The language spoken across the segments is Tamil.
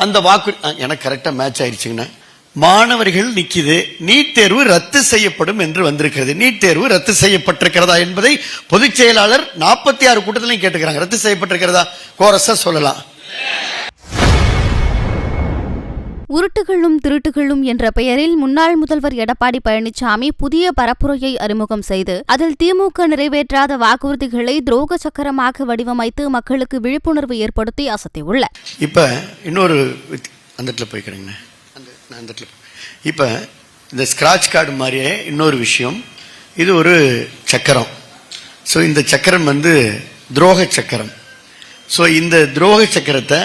அந்த வாக்கு எனக்கு கரெக்டா மேட்ச் ஆயிடுச்சுங்கண்ணா. மாணவர்கள் நிக்குது, நீட் தேர்வு ரத்து செய்யப்படும் என்று வந்திருக்கிறது. நீட் தேர்வு ரத்து செய்யப்பட்டிருக்கிறதா என்பதை பொதுச் செயலாளர் 46 கூட்டத்திலையும் கேட்டுக்கிறாங்க. ரத்து செய்யப்பட்டிருக்கிறதா கோரஸா சொல்லலாம். உருட்டுகளும் திருட்டுகளும் என்ற பெயரில் முன்னாள் முதல்வர் எடப்பாடி பழனிசாமி புதிய பரப்புரையை அறிமுகம் செய்து அதில் திமுக நிறைவேற்றாத வாக்குறுதிகளை துரோக சக்கரமாக வடிவமைத்து மக்களுக்கு விழிப்புணர்வு ஏற்படுத்தி அசத்தியுள்ளார். இப்ப இன்னொரு இப்ப இந்த ஸ்கிராட்ச் கார்டு மாதிரியே இன்னொரு விஷயம், இது ஒரு சக்கரம். ஸோ இந்த சக்கரம் துரோக சக்கரம். ஸோ இந்த துரோக சக்கரத்தை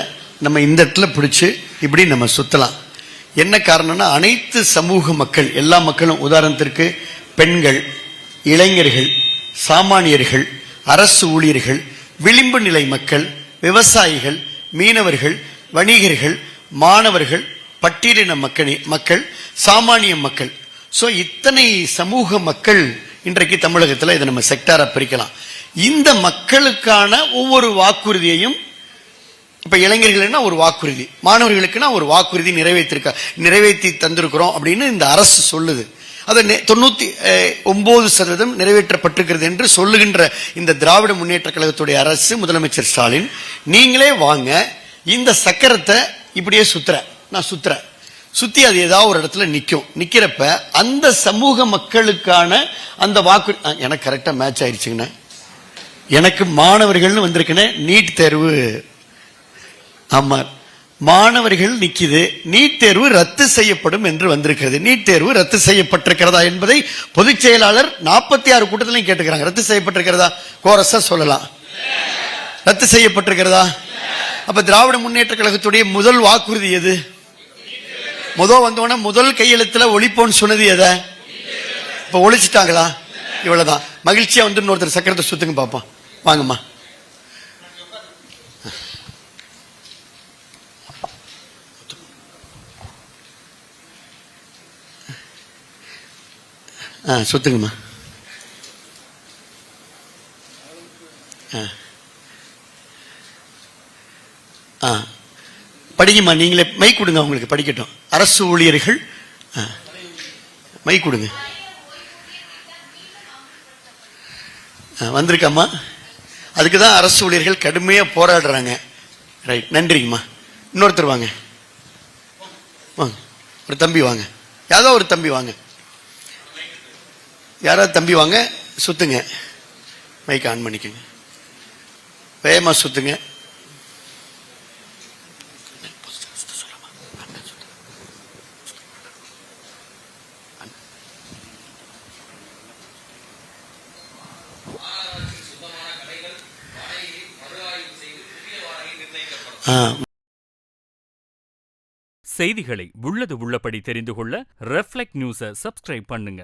நம்ம இந்த இடத்துல பிடிச்சு இப்படி நம்ம சுத்தலாம். என்ன காரணம்னா அனைத்து சமூக மக்கள், எல்லா மக்களும், உதாரணத்திற்கு பெண்கள், இளைஞர்கள், சாமானியர்கள், அரசு ஊழியர்கள், விளிம்பு நிலை மக்கள், விவசாயிகள், மீனவர்கள், வணிகர்கள், மாணவர்கள், பட்டியலின மக்கள், சாமானிய மக்கள். ஸோ இத்தனை சமூக மக்கள் இன்றைக்கு தமிழகத்தில் இதை நம்ம செக்டாரா பிரிக்கலாம். இந்த மக்களுக்கான ஒவ்வொரு வாக்குறுதியையும், இப்ப இளைஞர்களுக்குன்னா ஒரு வாக்குறுதி, மாணவர்களுக்குன்னா ஒரு வாக்குறுதி நிறைவேற்றி தந்திருக்கிறோம் அப்படின்னு இந்த அரசு சொல்லுது. அது 99% நிறைவேற்றப்பட்டிருக்கிறது என்று சொல்லுகின்ற இந்த திராவிட முன்னேற்ற கழகத்துடைய அரசு, முதலமைச்சர் ஸ்டாலின், நீங்களே வாங்க இந்த சக்கரத்தை இப்படியே நான் சுத்தி அது ஏதாவது ஒரு இடத்துல நிக்கிறப்ப அந்த சமூக மக்களுக்கான அந்த வாக்கு எனக்கு கரெக்டா மேட்ச் ஆயிடுச்சுங்கண்ணா. எனக்கு மாணவர்கள்னு வந்திருக்கேன். நீட் தேர்வு, ஆமா, மாணவர்கள் நிக்குது, நீட் தேர்வு ரத்து செய்யப்படும் என்று வந்திருக்கிறது. நீட் தேர்வு ரத்து செய்யப்பட்டிருக்கிறதா என்பதை பொதுச் செயலாளர் 46 கூட்டத்திலையும் கேட்டுக்கிறாங்க. ரத்து செய்யப்பட்டிருக்கிறதா கோரஸா சொல்லலாம். ரத்து செய்யப்பட்டிருக்கிறதா? அப்ப திராவிட முன்னேற்ற கழகத்துடைய முதல் வாக்குறுதி எது? வந்தோடனே முதல் கையெழுத்துல ஒழிப்போன்னு சொன்னது எதை? இப்ப ஒழிச்சிட்டாங்களா? இவ்வளவுதான். மகிழ்ச்சியா ஒருத்தர் சக்கரத்தை சுத்துங்க பாப்போம். வாங்கம்மா. சுத்துங்கம்மா. படிங்கம்மா. நீங்களே மை கொடுங்க, அவங்களுக்கு படிக்கட்டும். அரசு ஊழியர்கள் மை கொடுங்க. வந்திருக்கம்மா. அதுக்குதான் அரசு ஊழியர்கள் கடுமையா போராடுறாங்க. ரைட், நன்றிங்கம்மா. இன்னொருத்தர் வாங்க, ஒரு தம்பி வாங்க, யாரோ ஒரு தம்பி வாங்க, யாராவது தம்பி வாங்க, சுத்துங்க. மைக் ஆன் பண்ணிக்கோங்க, வேகமா சுத்துங்க. செய்திகளை உள்ளது உள்ளபடி தெரிந்து கொள்ள ரெஃப்ளெக்ட் நியூஸை சப்ஸ்கிரைப் பண்ணுங்க.